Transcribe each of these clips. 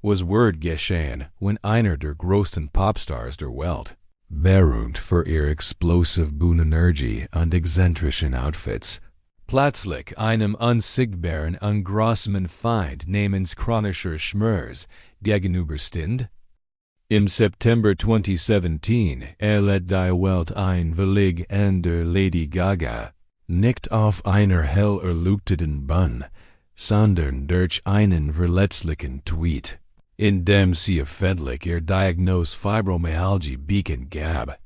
Was Word geschehen, wenn einer der größten Popstars der Welt, berühmt für ihre explosive Bühnenenergie und exzentrischen Outfits, plötzlich einem unsichtbaren und grausamen Feind namens chronischer Schmerz gegenüberstand? Im September 2017 erlitt die Welt ein Verlobter der Lady Gaga, nicht auf einer hell erleuchteten Bühne, sondern durch einen verletzlichen Tweet, in dem sie öffentlich ihr Diagnose Fibromyalgie bekannt gab.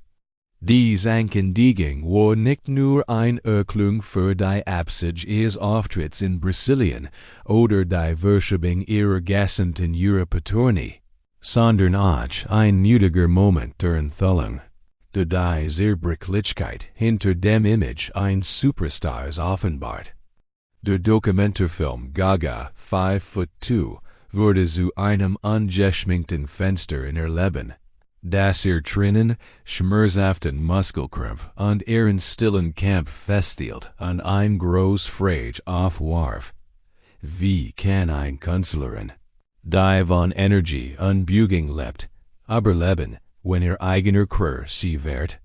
Dies Ankündigung war nicht nur eine Erklärung für die Absage ihres Auftritts in Brasilien oder die Verschiebung ihrer Gäste in Europa Tournee, sondern auch ein mutiger Moment der Enthüllung. Durch die Zerbrechlichkeit hinter dem Image eines Superstars offenbart. Der Dokumentarfilm Gaga 5'2" wurde zu einem ungeschminkten Fenster in ihr Leben, das ihr drinnen schmerzhaften Muskelkrampf und ihren stillen Kampf festhielt und ein groß Frage aufwarf. Wie kann eine Künstlerin, die von Energie und Bewegung lebt, überleben, wenn ihr eigener Körper sie wehrt?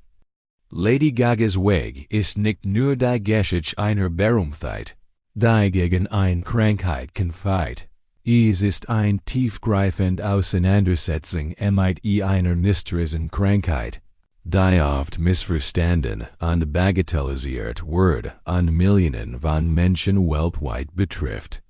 Lady Gagas Weg ist nicht nur die Geschichte einer Berühmtheit, die gegen eine Krankheit kämpft. Es ist eine tiefgreifende Auseinandersetzung mit einer mysteriösen Krankheit, die oft missverstanden und bagatellisiert wird und Millionen von Menschen weltweit betrifft.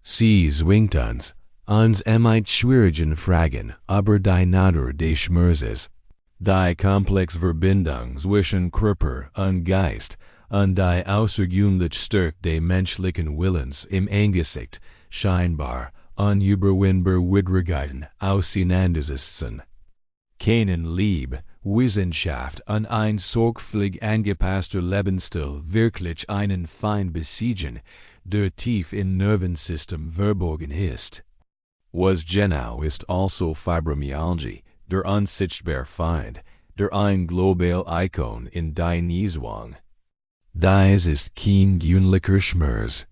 Sie zwingt uns mit schwierigen Fragen über die Natur des Schmerzes, die komplexe Verbindung zwischen Körper und Geist und die außergewöhnliche Stärke des menschlichen Willens im Angesicht scheinbar unüberwindbar Widrigkeiten auseinandersetzen. Keinen Liebe, Wissenschaft und ein sorgfältig angepasster Lebensstil wirklich einen Feind besiegen, der tief im Nervensystem verborgen ist. Was genau ist also Fibromyalgie, der unsichtbare Feind, der ein global Ikon in die Nieswang? Dies ist kein gewöhnlicher Schmerz.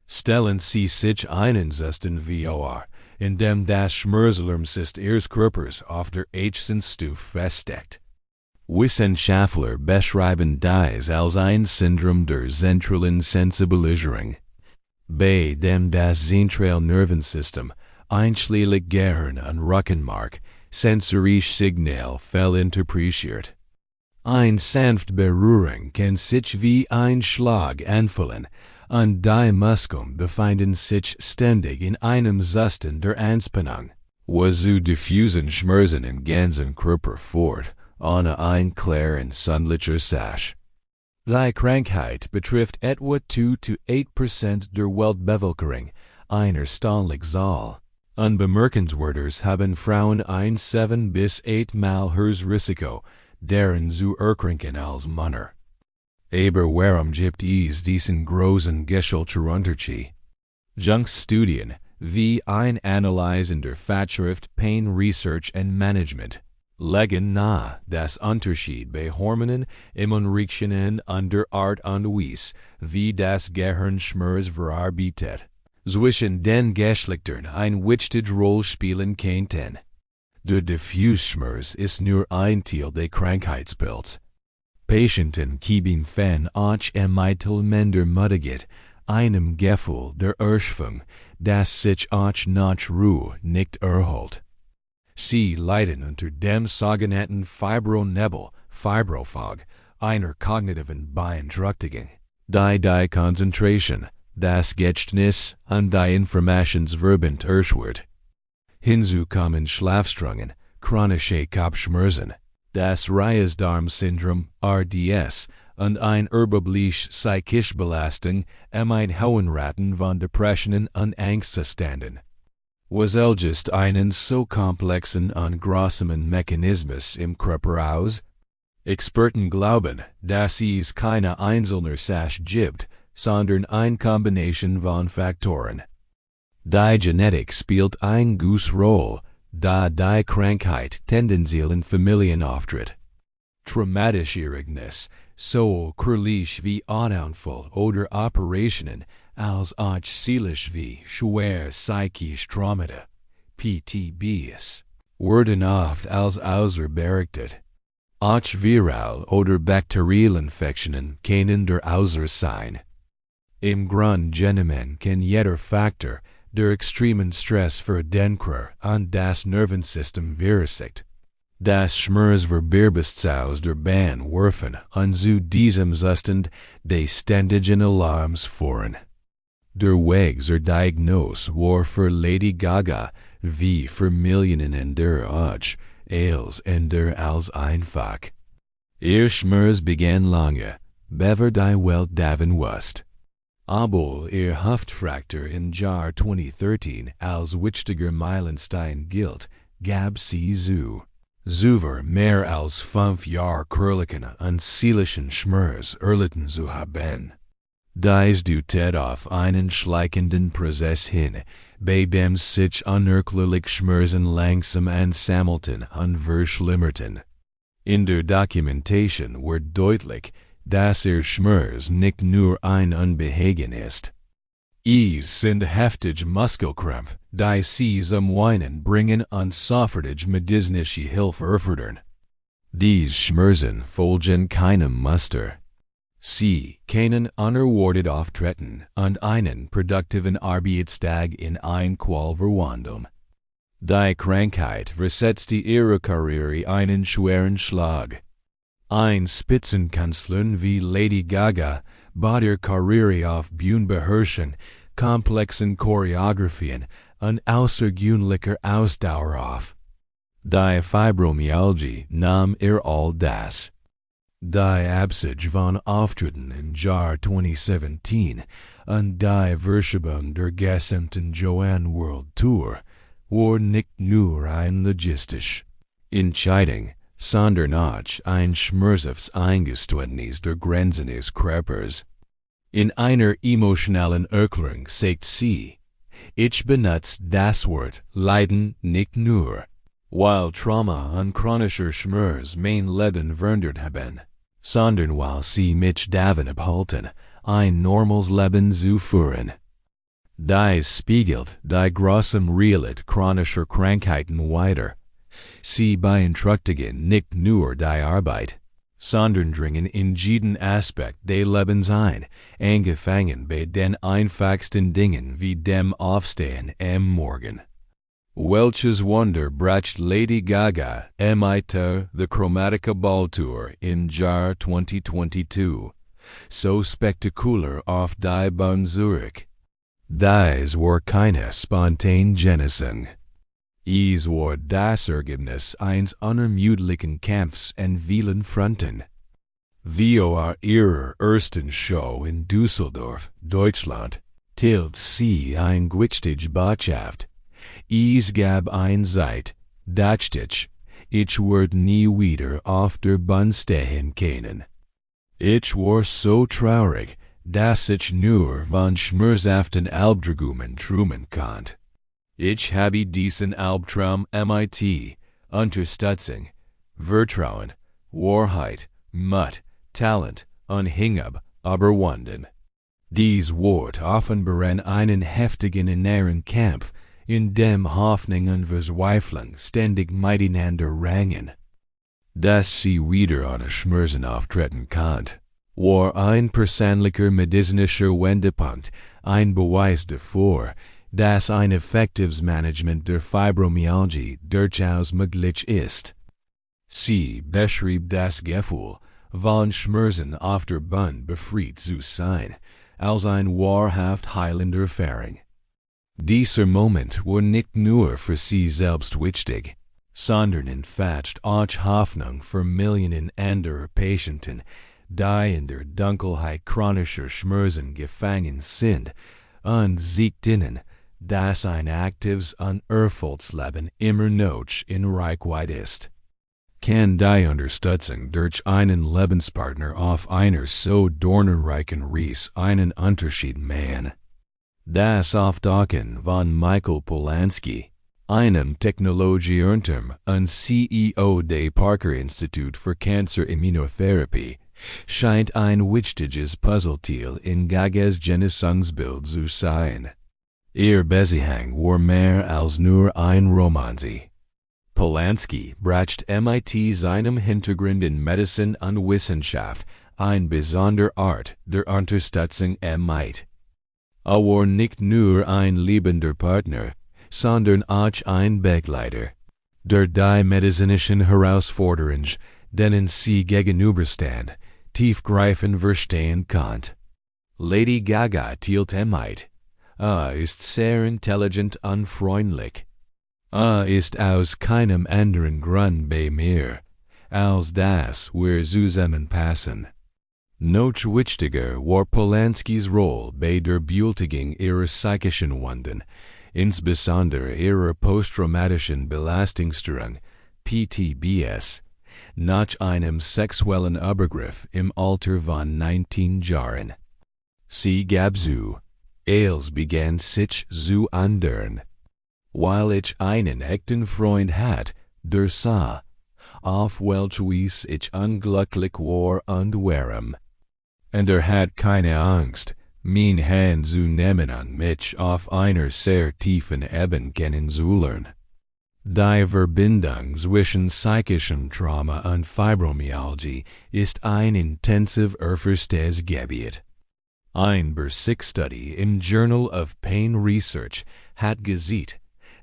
Stellen Sie sich einen Zustand vor, in dem das Schmerzalarmsystem Ihres Körpers auf der höchsten Stufe feststeckt. Wissenschaftler beschreiben dies als ein Syndrom der zentralen Sensibilisierung, bei dem das Zentralnervensystem, einschließlich Gehirn und Rückenmark, sensorische Signal fehlinterpretiert. Eine sanfte Berührung kann sich wie ein Schlag anfühlen, und die Muskeln befinden sich ständig in einem Zustand der Anspannung, was zu diffusen Schmerzen im ganzen Körper führt, ohne ein klaren sonnlicher Sasch. Die Krankheit betrifft etwa 2–8% der Weltbevölkerung, einer erstaunlich Zahl. Unbemerkenswerter haben Frauen ein 7 bis 8 Mal höheres Risiko, daran zu erkranken als Männer. Aber warum gibt es diesen großen Geschlechterunterschied? Studien, wie ein Analyse in der Fachschrift Pain Research and Management, legen nahe, dass Unterschied bei Hormonen, Immunreaktionen und der Art und Weise, wie das Gehirn Schmerz verarbeitet, zwischen den Geschlechtern eine wichtige Rolle spielen könnten. Der Diffusschmerz ist nur ein Teil des Krankheitsbilds. Patienten geben von auch minder mutige, einem Gefühl der Erschöpfung, das sich auch nach Ruhe nicht erholt. Sie leiden unter dem sogenannten Fibronebel, Fibrofog, einer kognitiven Beeinträchtigung, die Konzentration, das Gedächtnis und die Informationsverbund erschwert. Hinzu kommen Schlafstörungen, chronische Kopfschmerzen, das Reisdarm-Syndrom (RDS) und eine erhebliche psychische Belastung mit hohen Raten von Depressionen und Angstzuständen. Was löst einen so komplexen und grausamen Mechanismus im Körper aus? Experten glauben, dass es keine einzelne Ursache gibt, sondern eine Kombination von Faktoren. Die Genetik spielt eine große Rolle, da die Krankheit tendenziell in Familien auftritt. Traumatische Ereignisse, so körperlich wie Unfall oder Operationen, als auch seelisch wie schwere psychische Traumata, PTBS, worden oft als außer berichtet. Auch viral oder Bakterielinfektionen können der Außer sein. Im Grunde genommen kann jeder Faktor der extremen Stress für Denker an das Nervensystem verursacht. Das Schmerzverbirbenst aus der Bahn werfen und zu diesem Zustand des ständigen Alarms führen. Der Weg zur Diagnose war für Lady Gaga wie für Millionen anderer auch als als einfach. Ihr Schmerz begann lange, bevor die Welt davon wusste. Obwohl ihr Haftfraktur im Jahr 2013 als wichtiger Meilenstein gilt, gab sie zu mehr als 5 Jahre körperlichen und seelischen Schmerz erlitten zu haben. Dies deutet auf einen schleichenden Prozess hin, bei dem sich unerklärliche Schmerzen langsam ansammelten und verschlimmerten. In der Dokumentation wird deutlich, dass ihr Schmerz nicht nur ein Unbehagen ist. Es sind heftige Muskelkrampf, die sie zum Weinen bringen und sofortige medizinische Hilfe erfordern. Diese Schmerzen folgen keinem Muster. Sie können unerwartet auftreten und einen produktiven Arbeitstag in ein Qual verwandeln. Die Krankheit versetzte ihre Karriere einen schweren Schlag. Ein Spitzenkünstlerin wie Lady Gaga baut ihre Karriere auf Bühnenbeherrschung, komplexen Choreografien und außergewöhnlicher Ausdauer auf. Die Fibromyalgie nahm ihr all das. Die Absage von Auftritten im Jahr 2017 und die Verschiebung der gesamten Joanne World Tour war nicht nur ein logistisch Entscheidung, sondern auch ein schmerzhaftes Eingeständnis der Grenzen des Körpers. In einer emotionalen Erklärung sagt sie, ich benutze das Wort Leiden nicht nur, weil Trauma und chronischer Schmerz mein Leben verändert haben, sondern weil sie mich davon abhalten, ein normales Leben zu führen. Dies spiegelt die große Realität chronischer Krankheiten wider. Sie beeinträchtigen nicht nur die Arbeit, sondern dringen in jeden Aspekt des Lebens ein, angefangen bei den einfachsten Dingen wie dem Aufstehen am Morgen. Welches Wunder bracht Lady Gaga ihre the Chromatica Ball Tour im Jahr 2022, so spektakulär auf die Bahn Zurich. Dies war keine spontane Genesung. Es war das Ergebnis eines unermüdlichen Kampfs an vielen Fronten. Wie ihrer ersten Show in Düsseldorf, Deutschland, teilt sie ein wichtige Botschaft. Es gab ein Zeit, dachte ich würde nie wieder auf der Bahn stehen können. Ich war so traurig, dass ich nur von schmerzhaften Albträumen träumen konnte. Ich habe diesen Albtraum mit Unterstützung, Vertrauen, Wahrheit, Mut, Talent und Hingabe überwunden. Dies Wort offenbaren einen heftigen inneren Kampf, in dem Hoffnung und Verzweiflung ständig miteinander rangen. Dass sie wieder ohne Schmerzen auftreten konnte, war ein persönlicher medizinischer Wendepunkt, ein Beweis dafür, dass ein effektives Management der Fibromyalgie durchaus möglich ist. Sie beschrieb das Gefühl, von Schmerzen auf der Bahn befreit zu sein, als ein wahrhaft heilender Erfahrung. Dieser Moment war nicht nur für sie selbst wichtig, sondern entfacht auch Hoffnung für Millionen anderer Patienten, die in der Dunkelheit chronischer Schmerzen gefangen sind, und siegt ihnen, dass ein aktives und erfülltes Leben immer noch in Reichweite ist. Kann die Unterstützung durch einen Lebenspartner auf einer so dornenreichen Reise einen Unterschied machen? Das Aufdachen von Michael Polansky, einem Technologieunternehmen und CEO des Parker Institute für Cancer-Immunotherapie, scheint ein wichtiges Puzzleteil in Gagas Genesungsbild zu sein. Ihr Beziehung war mehr als nur ein Romanze. Polansky brachte mit seinem Hintergrund in Medizin und Wissenschaft eine besondere Art der Unterstützung mit. War nicht nur ein liebender Partner, sondern auch ein Begleiter, der die medizinischen Herausforderungen, denen sie gegenüberstand, tiefgreifend verstehen konnte. Lady Gaga teilt mit. Ist sehr intelligent und freundlich. Ist aus keinem anderen Grund bei mir, als dass wir zusammenpassen. Noch wichtiger war Polanskys Rolle bei der Bewältigung ihrer psychischen Wunden, insbesondere ihrer posttraumatischen Belastungsstörung, PTBS, nach einem sexuellen Übergriff im Alter von 19 Jahren. Sie gab zu, als begann sich zu ändern. Weil ich einen echten Freund hat, der sah, auf welches ich unglücklich war und warum. Und hat keine Angst, mein Hand zu nehmen und mich auf einer sehr tiefen Ebene kennenzulernen. Die Verbindung zwischen psychischem Trauma und Fibromyalgie ist ein intensiv erforschtes Gebiet. Ein Bericht-Study im Journal of Pain Research hat gesehen,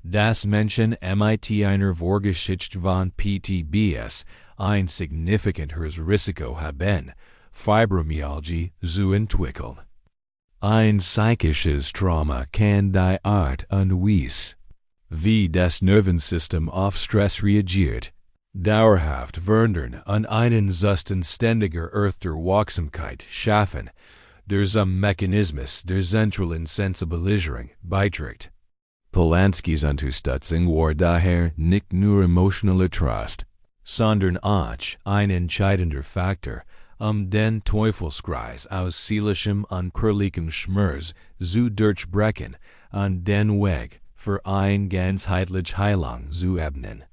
dass Menschen mit einer Vorgeschichte von PTBS ein signifikanteres Risiko haben, Fibromyalgie zu entwickeln. Ein psychisches Trauma kann die Art und Weise, wie das Nervensystem auf Stress reagiert, dauerhaft verändern und einen Zustand ständiger Wachsamkeit schaffen, der zum Mechanismus der zentralen Sensibilisierung beiträgt. Polanskys Unterstützung war daher nicht nur emotionaler Trost, sondern auch ein entscheidender Faktor, den Teufelskreis aus seelischem und körperlichem Schmerz zu durchbrechen und den Weg für eine ganzheitliche Heilung zu ebnen.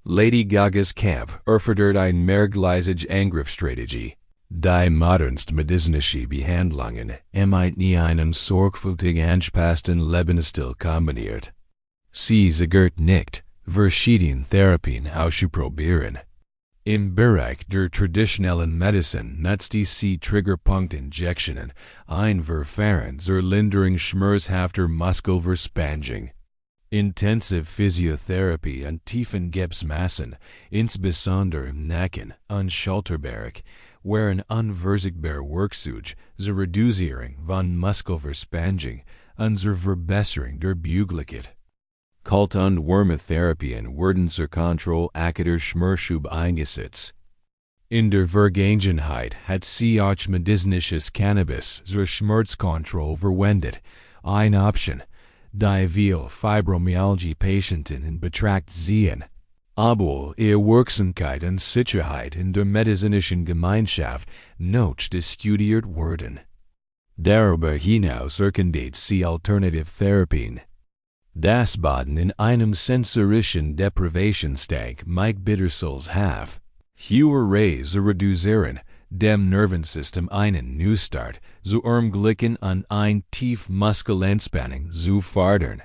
Lady Gagas Kampf erfordert eine mehrgleisige Angriffsstrategie. Die modernsten medizinische Behandlungen mit einem sorgfältig angepassten Lebensstil kombiniert. Sie zögert nicht, verschiedene Therapien auszuprobieren. Im Bereich der traditionellen Medizin nutzt sie Triggerpunkt-Injektionen, ein Verfahren zur Linderung schmerzhafter Muskelverspannung. Intensive Physiotherapie und tiefen Gipsmassen, insbesondere im Nacken und Schulterbereich, waren unverzichtbare Werkzeuge zur Reduzierung von Muskelverspannung und zur Verbesserung der Beweglichkeit. Kalt- und Wärmetherapien wurden zur Kontrolle der Schmerzschub eingesetzt. In der Vergangenheit hat sie auch medizinisches Cannabis zur Schmerzkontrolle verwendet, eine Option, die viele Fibromyalgie-Patienten in Betracht ziehen. Obwohl ihre Wirksamkeit und Sicherheit in der medizinischen Gemeinschaft noch diskutiert wurden. Darüber hinaus erkennt sie Alternativtherapien. Das Baden in einem sensorischen Deprivationstank mit Bittersalzhaft, höhere zu reduzieren, dem Nervensystem einen Neustart zu ermöglichen und eine Tiefmuskelentspannung zu fördern.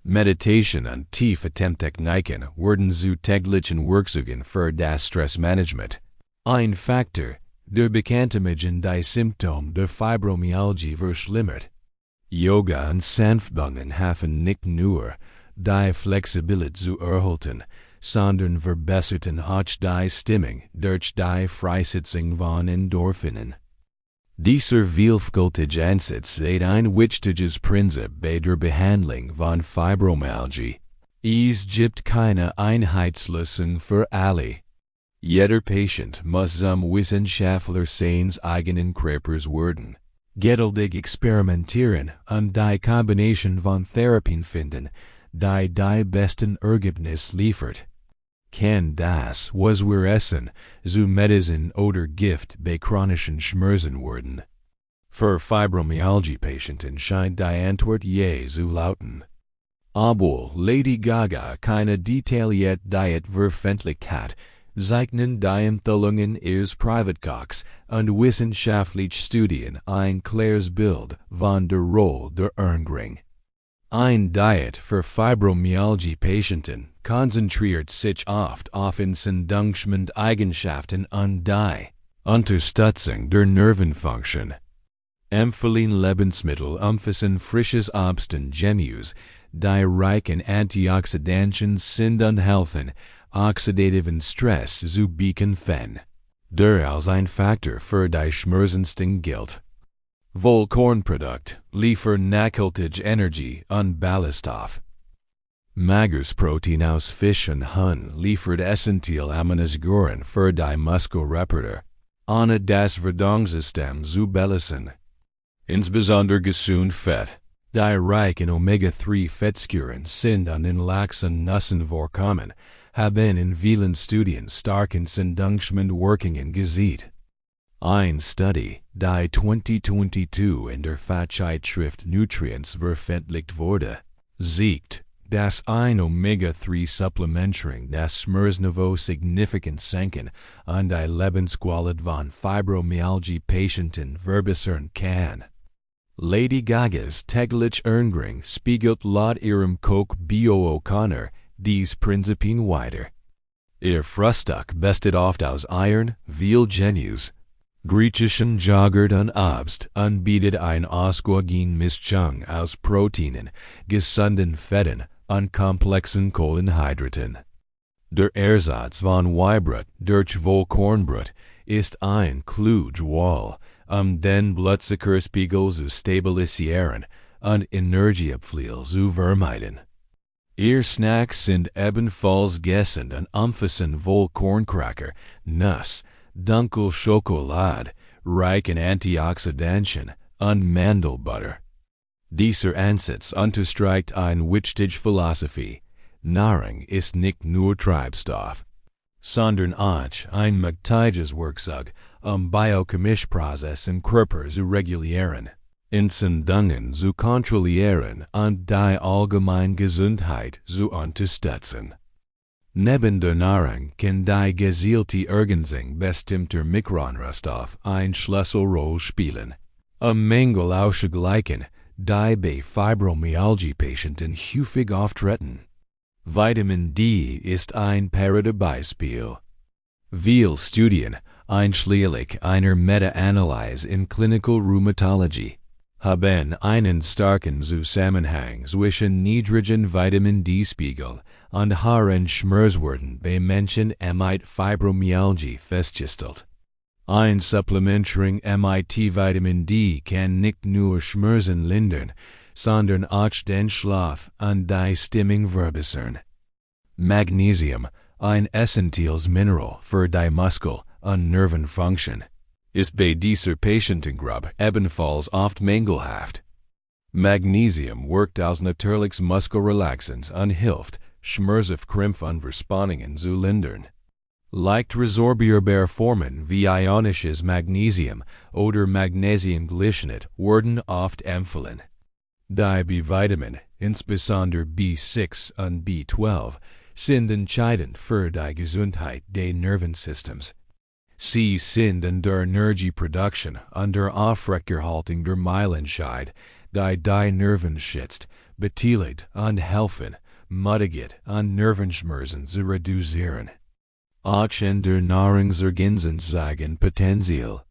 Meditation und Tiefatemtechniken wurden zu täglichen Werkzeugen für das Stressmanagement. Ein Faktor, der bekanntlich die Symptome der Fibromyalgie verschlimmert. Yoga und Sanftübungen haben nicht nur die Flexibilität zu erhalten, sondern verbesserten auch die Stimmung durch die Freisetzung von Endorphinen. Dieser vielfältige Ansatz ist ein wichtiges Prinzip bei der Behandlung von Fibromyalgie. Es gibt keine Einheitslösung für alle. Jeder Patient muss zum Wissenschaftler seines eigenen Körpers werden. Geduldig experimentieren und die Kombination von Therapien finden, die besten Ergebnisse liefert. Kann das, was wir essen, zu Medizin oder Gift bei chronischen Schmerzen werden? Für Fibromyalgie-Patienten scheint die Antwort je zu lauten. Obwohl Lady Gaga keine detaillierte Diät veröffentlicht hat, zeichnen die Empfehlungen ihres Privatkochs und wissenschaftliche Studien ein klares Bild von der Rolle der Ernährung. Ein Diet für Fibromyalgie-Patienten konzentriert sich oft auf Entzündungseigenschaften und die Unterstützung der Nervenfunktion. Empfehlen Lebensmittel umfassen frisches Obst und Gemüse, die reich an Antioxidantien sind und helfen, oxidativen Stress zu bekämpfen. Der als ein Faktor für die Schmerzen gilt. Vollkornprodukt liefern nachhaltige Energie und Ballaststoff. Mageres Protein aus Fisch und Huhn liefert essentielle Aminosäuren für die Muskelreparatur, ohne das Verdauungssystem zu belasten. Insbesondere gesund Fett, die reich in Omega-3-Fettsäuren sind und in Lachs und Nüssen vorkommen, haben in vielen Studien starke Entzündungswirkungen gesehen. Ein Study, die 2022 in der Fachzeitschrift Nutrients veröffentlicht wurde, zeigt, dass ein Omega-3-Supplementierung das Schmerzniveau signifikant senken und die Lebensqualität von Fibromyalgie-Patienten verbessern kann. Lady Gagas tägliche Ernährung spiegelt laut ihrem Koch Bo O'Connor dies Prinzipien wider. Ihr Frühstück besteht oft aus Ihren, viel Gemüse, griechischen Joghurt und Obst und bietet eine ausgewogene Mischung aus Proteinen, gesunden Fetten und komplexen Kohlenhydraten. Der Ersatz von Weißbrot durch Vollkornbrot ist ein kluge Wahl, den Blutzuckerspiegel zu stabilisieren und Energieabfall zu vermeiden. Ihr Snacks sind ebenfalls gesund und umfassen Vollkorncracker, Nuss, dunkle Schokolade, reich an Antioxidantien und Mandelbutter. Dieser Ansatz unterstreicht eine wichtige Philosophie. Nahrung ist nicht nur Treibstoff, sondern auch ein mächtiges Werkzeug, biochemische Prozesse im Körper zu regulieren, Entzündungen zu kontrollieren und die allgemeine Gesundheit zu unterstützen. Neben der Nahrung kann die gezielte Ergänzung bestimmter Mikronrohstoffe eine Schlüsselrolle spielen. Mängel auszugleichen, die bei Fibromyalgie-Patienten häufig auftreten. Vitamin-D ist ein Paradebeispiel. Viele Studien, einschließlich einer Meta-Analyse in Clinical Rheumatology, haben einen starken Zusammenhang zwischen niedrigen Vitamin-D-Spiegel und hohen Schmerzwerten bei Menschen mit Fibromyalgie festgestellt. Ein Supplementierung mit Vitamin-D kann nicht nur Schmerzen lindern, sondern auch den Schlaf und die Stimmung verbessern. Magnesium, ein essentielles Mineral für die Muskel- und Nervenfunktion, ist bei dieser Patientengruppe ebenfalls oft mangelhaft. Magnesium wirkt als natürliches Muskelrelaxant und hilft, Schmerzaufkrämpfe und Verspannungen zu lindern. Leicht resorbierbare Formen wie ionisches Magnesium oder Magnesiumglycinat werden oft empfohlen. Die B-Vitamine, insbesondere B6 und B12, sind entscheidend für die Gesundheit des Nervensystems. Sie sind in der Energieproduktion und der Aufrechterhaltung der Meilenscheid, die Nerven schützt, beteiligt und helfen, mutige und Nervenschmerzen zu reduzieren. Auch in der Nahrungsergänzungsmittel Potenzial.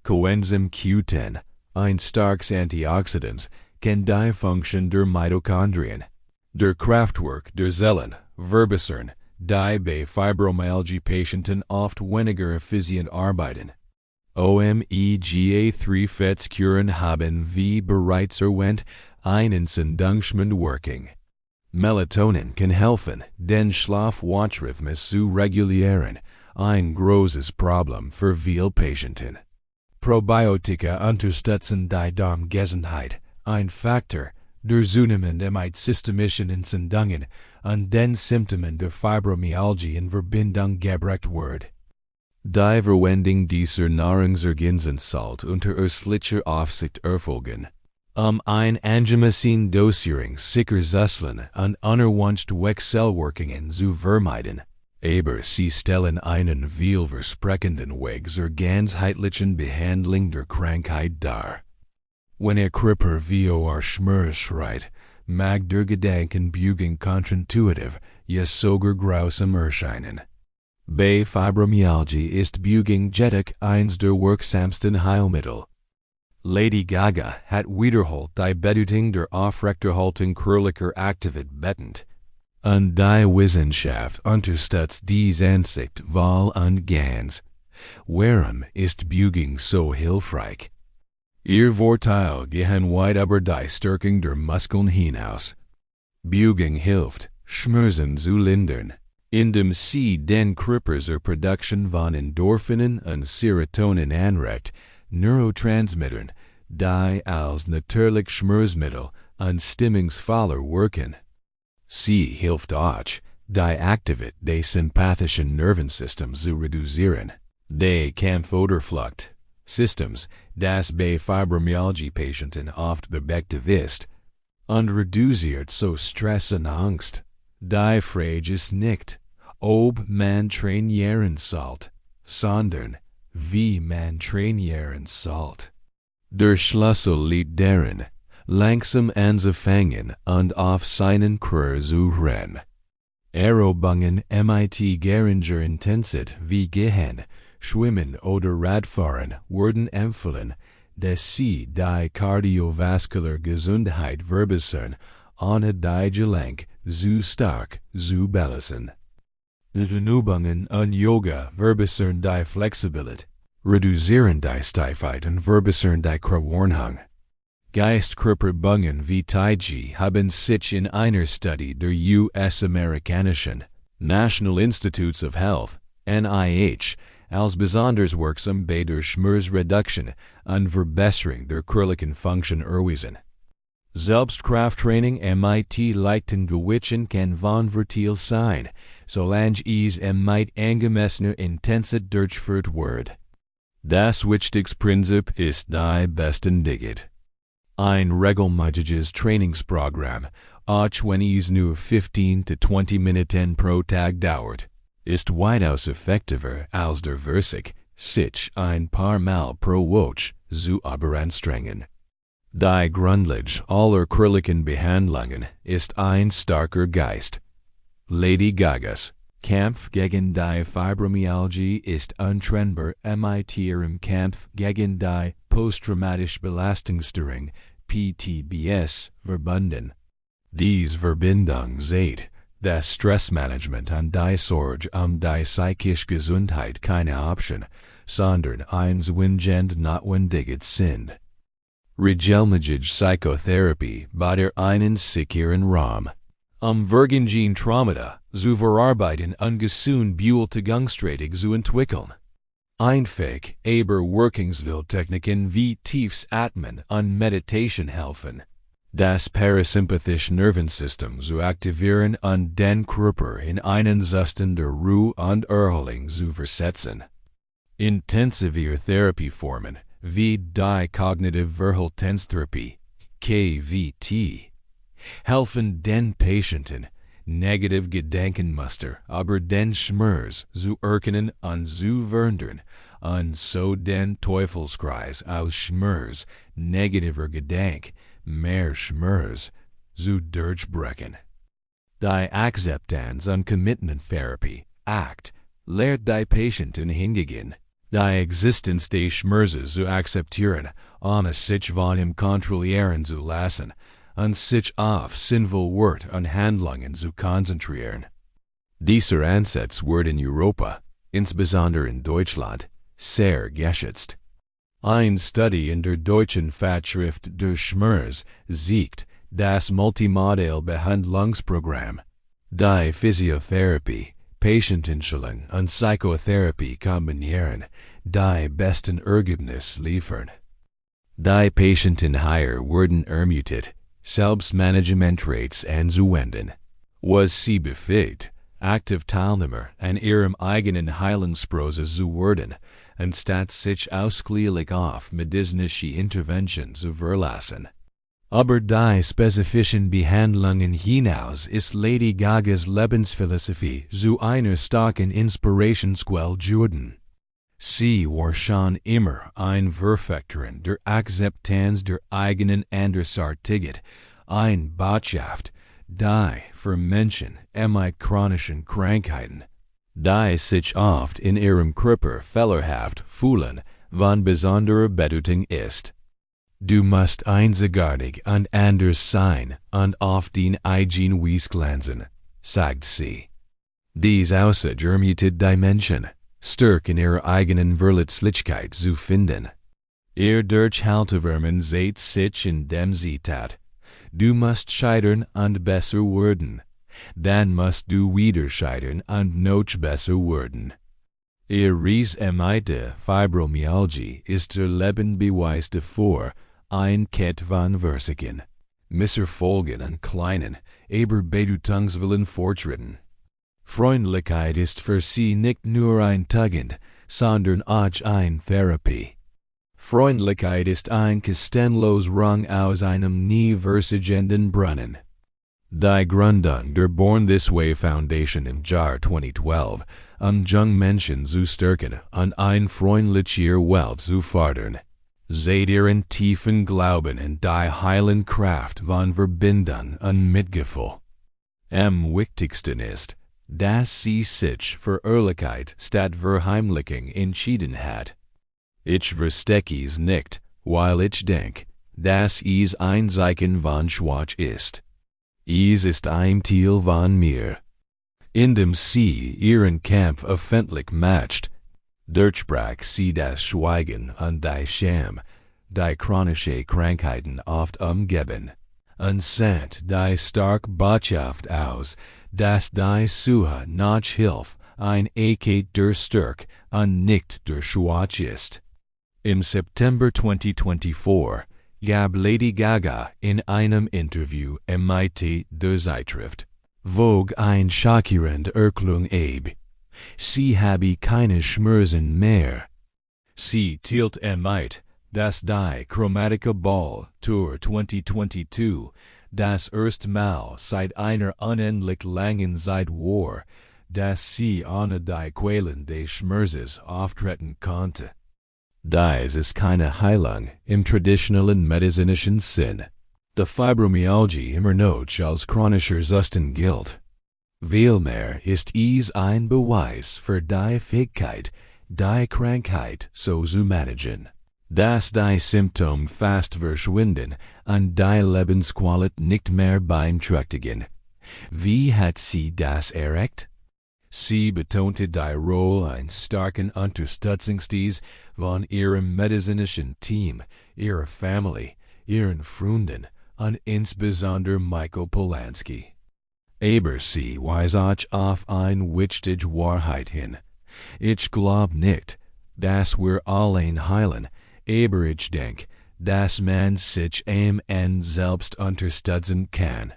Coenzym Q10, ein starkes Antioxidant, kann die Funktion der Mitochondrien, der Kraftwerk der Zellen, verbessern, die bei Fibromyalgie-Patienten oft weniger effizient arbeiten. Omega-3-Fettsäuren haben wie bereits erwähnt eine entzündungsmindernde Wirkung. Melatonin kann helfen, den Schlaf-Wach-Rhythmus zu regulieren, ein großes Problem für viele Patienten. Probiotika unterstützen die Darmgesundheit, ein Faktor, der zunehmend mit systemischen Entzündungen und den Symptomen der Fibromyalgie in Verbindung gebracht wird. Die Verwendung dieser Nahrungsergänzungen sollte unter ärztlicher Aufsicht erfolgen, eine angemessene Dosierung sicherzustellen und unerwünschte Wechselwirkungen zu vermeiden. Aber sie stellen einen vielversprechenden Weg zur ganzheitlichen Behandlung der Krankheit dar. Wenn Ihr Körper vor Schmerz schreit, mag der Gedanken bügen kontraintuitiv, sogar grausam erscheinen. Bei Fibromyalgie ist Bügen jedoch eins der wirksamsten Heilmittel. Lady Gaga hat wiederholt die Bedeutung der Aufrechterhaltung körperlicher Aktivität betont. Und die Wissenschaft unterstützt dies Ansicht voll und ganz. Warum ist Bügen so hilfreich? Ihr Vorteil gehen weit über die Stärkung der Muskeln hinaus. Bügen hilft, Schmerzen zu lindern, indem sie den Körper zur Produktion von Endorphinen und Serotonin anregt, Neurotransmittern, die als natürlich Schmerzmittel und stimmungsvoller wirken. Sie hilft auch, die Aktivität des sympathischen Nervensystems zu reduzieren. Die Kampf- oder Flucht-Systems, das bei Fibromyalgie-Patienten oft beobachtet ist, und reduziert so Stress und Angst. Die Frage ist nicht, ob man trainieren sollte, sondern wie man trainieren sollte. Der Schlüssel liegt darin, langsam anzufangen und auf seinen Körper zu hören. Aerobungen mit geringer Intensität wie Gehen, Schwimmen oder Radfahren werden empfohlen, dass sie die kardiovaskuläre Gesundheit verbessern, ohne die Gelenk zu stark zu belasten. Übungen und Yoga verbessern die Flexibilität, reduzieren die Steifheit und verbessern die Körperordnung. Geist-Körperbungen wie Tai Chi haben sich in einer Studie der US-amerikanischen National Institutes of Health, NIH, als besonders wirksam bei der Schmerzreduktion und Verbesserung der körperlichen Funktion erwiesen. Selbstkrafttraining mit leichten Gewichten kann von Vorteil sein, solange es mit angemessener Intensität durchgeführt wird. Das wichtigste Prinzip ist die besten Diät. Ein regelmäßiges Trainingsprogramm, auch wenn es nur 15 to 20 Minuten pro Tag dauert, ist weitaus effektiver als der Versuch, sich ein paar Mal pro Woche zu überanstrengen. Die Grundlage aller körperlichen Behandlungen ist ein starker Geist. Lady Gagas Kampf gegen die Fibromyalgie ist untrennbar mit ihrem Kampf gegen die posttraumatische Belastungsstörung PTBS verbunden. Diese Verbindung sieht das Stressmanagement und die Sorge die psychische Gesundheit keine Option, sondern ein zwingend notwendiges sind. Regelmäßige Psychotherapie bei der einen sicheren Raum. Vergangenen Traumata zu verarbeiten und gesund Bewältigungsstrategien zu entwickeln. Einfach aber Wirkungswilltechniken wie tiefes Atmen und Meditation helfen, das parasympathische Nervensystem zu aktivieren und den Körper in einen Zustand der Ruhe und Erholung zu versetzen. Intensive Therapieformen wie die Cognitive Verhaltenstherapie, KVT, helfen den Patienten, negative Gedankenmuster über den Schmerz zu erkennen und zu verändern und so den Teufelskreis aus Schmerz, negativer Gedank, mehr Schmerz zu durchbrechen. Die Akzeptanz- und Commitment-Therapie, ACT, lehrt die Patienten hingegen, die Existenz des Schmerzes zu akzeptieren, ohne sich von ihm kontrollieren zu lassen, und sich auf sinnvolle Wort und Handlungen zu konzentrieren. Dieser Ansatz wird in Europa, insbesondere in Deutschland, sehr geschätzt. Ein Studie in der deutschen Fachschrift Der Schmerz siegt das Multimodal-Behandlungsprogramm, die Physiotherapie, Patientenschulung und Psychotherapie kombinieren, die besten Ergebnisse liefern. Die Patienten hier werden ermutigt, Selbstmanagementrates anzuwenden, was sie befähigt, aktiv Teilnehmer an ihrem eigenen Heilungsprozess zu werden, anstatt sich ausschließlich auf medizinische Intervention zu verlassen. Aber die spezifischen Behandlungen hinaus ist Lady Gagas Lebensphilosophie zu einer starken Inspirationsquelle geworden. Sie war schon immer ein Verfechterin der Akzeptanz der eigenen Andersartigkeit eine Botschaft, die für Menschen mit chronischen Krankheiten, die sich oft in ihrem Körper fehlerhaft fühlen, von besonderer Bedeutung ist. Du musst einzigartig und anders sein und auf den eigenen Weg glänzen, sagt sie. Dies außergerichtete die Menschen stark in ihrer eigenen Verletzlichkeit zu finden. Ihr Durchhaltevermögen seht sich indem sie tat. Du musst scheitern und besser werden. Dann musst du wieder scheitern und noch besser werden. Ihr Reise mit Fibromyalgie ist der Lebensbeweis dafür, ein Kette von Versuchen, Misserfolgen und kleinen, aber bedeutungsvollen Fortschritten. Freundlichkeit ist für sie nicht nur ein Tugend, sondern auch eine Therapie. Freundlichkeit ist ein kostenlos Rang aus einem nie versiegenden Brunnen. Die Gründung der Born This Way Foundation im Jahr 2012, junge Menschen zu stärken und ein freundlicher Welt zu fördern. Seht ihren tiefen Glauben in die heilen Kraft von Verbindung und Mitgefühl. Am wichtigsten ist, dass sie sich für Ehrlichkeit statt Verheimlichung entschieden hat. Ich verstecke es nicht, weil ich denke, dass es ein Zeichen von Schwach ist. Es ist ein Teil von mir. Indem sie ihren Kampf öffentlich macht, durchbrach sie das Schweigen und die Scham, die chronische Krankheiten oft umgeben, und sendet die starke Botschaft aus, dass die Suche nach Hilfe ein Ecke der Stärke und nicht der Schwach ist. Im September 2024 gab Lady Gaga in einem Interview mit der Zeitschrift Vogue eine schockierende Erklärung ab. Sie habe keine Schmerzen mehr. Sie teilte mit, dass die Chromatica Ball Tour 2022 das erste Mal seit einer unendlich langen Zeit war, dass sie ohne die Quellen des Schmerzes auftreten konnte. Dies ist keine Heilung im traditionellen medizinischen Sinn, da Fibromyalgie immer noch als chronischer Zustand gilt. Vielmehr ist es ein Beweis für die Fähigkeit, die Krankheit so zu managen, dass die Symptome fast verschwinden und die Lebensqualität nicht mehr beeinträchtigen. Wie hat sie das erreicht? Sie betonte die Rolle eines starken Unterstützungsdienstes von ihrem medizinischen Team, ihrer Familie, ihren Freunden und insbesondere Michael Polansky. Aber sie weist auch auf eine wichtige Wahrheit hin. Ich glaube nicht, dass wir allein heilen, aber ich denke, dass man sich am Ende selbst unterstützen kann.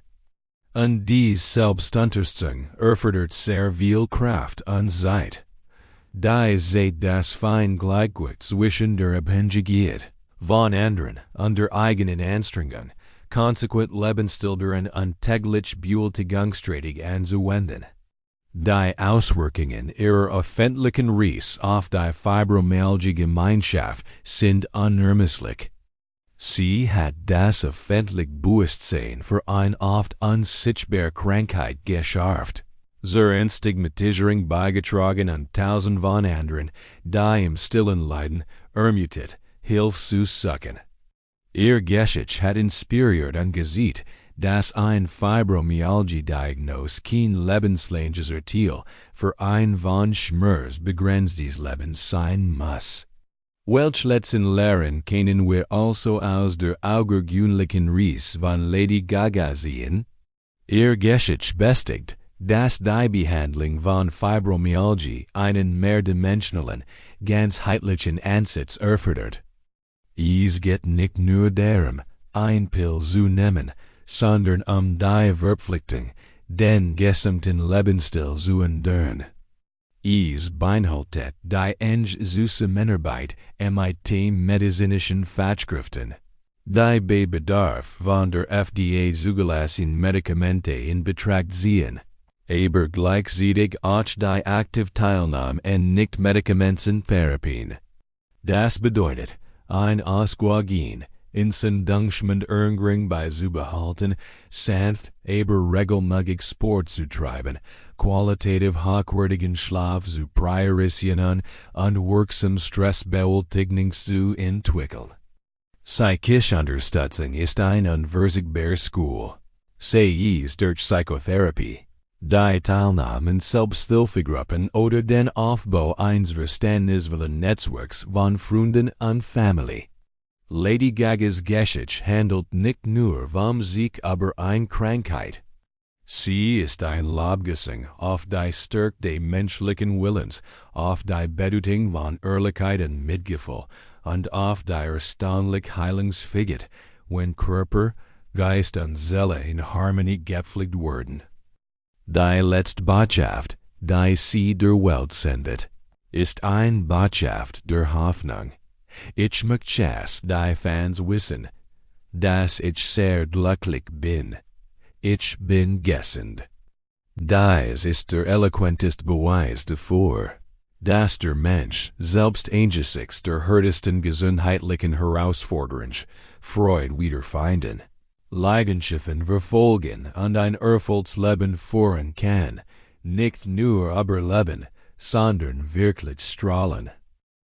Und diese Selbstunterstützung erfordert sehr viel Kraft und Zeit. Die seht das feine Gleichgewicht zwischen der Abhängigkeit von anderen und der eigenen Anstrengung, konsequent Lebensstil und täglich Bewältigungsstrategie anzuwenden. Die Auswirkungen ihrer öffentlichen Reise auf die Fibromyalgie-Gemeinschaft sind unermesslich. Sie hat das öffentliche Bewusstsein für eine oft unsichtbare Krankheit geschärft, zur Entstigmatisierung beigetragen und tausend von anderen, die im stillen Leiden, ermutigt, Hilfe zu suchen. Ihr Geschichte hat inspiriert und gesehen, dass ein Fibromyalgie-Diagnose kein lebenslanges Urteil für ein von Schmerz begrenztes Leben sein muss. Welche letzten Lehren können wir also aus der außergewöhnlichen Reise von Lady Gaga sehen? Ihr Geschichte bestätigt, dass die Behandlung von Fibromyalgie einen mehrdimensionalen, ganzheitlichen Ansatz erfordert. Es geht nicht nur darum, ein Pill zu nehmen, sondern die Verpflichtung, den gesamten Lebensstil zu ändern. Es beinhaltet die enge Zusammenarbeit mit medizinischen Fachkräften, die bei Bedarf von der FDA zugelassenen Medikamente in Betracht ziehen, aber gleichzeitig auch die aktive Teilnahme an Nicht-Medikamentenstherapien. Das bedeutet, ein Ausgewogen, Entzündungsdiät bei zubehalten, sanft, aber regelmäßig Sport zu treiben, qualitativ hochwertigen Schlaf zu priorisieren und wirksam Stressbewältigung zu entwickeln. Psychische Unterstützung ist ein unverzichtbarer School. Sei es durch Psychotherapie, die Teilnahme in Selbsthilfegruppen oder den Aufbau eines verständnisvollen Netzwerks von Freunden und Familie. Lady Gagas Geschichte handelt nicht nur vom Sieg über eine Krankheit. Sie ist ein Lobgesang auf die Stärke des menschlichen Willens, auf die Bedeutung von Ehrlichkeit und Mitgefühl und auf die erstaunliche Heilungsfähigkeit, wenn Körper, Geist und Seele in Harmonie gepflegt werden. Die letzte Botschaft, die sie der Welt sendet, ist eine Botschaft der Hoffnung. Ich möchte, die Fans wissen, dass ich sehr glücklich bin. Ich bin gesund. Dies ist der eloquenteste Beweis dafür, dass der Mensch selbst angesichts der härtesten gesundheitlichen Herausforderungen Freude wiederfinden, Leidenschaften verfolgen und ein erfülltes Leben führen kann, nicht nur überleben, sondern wirklich strahlen.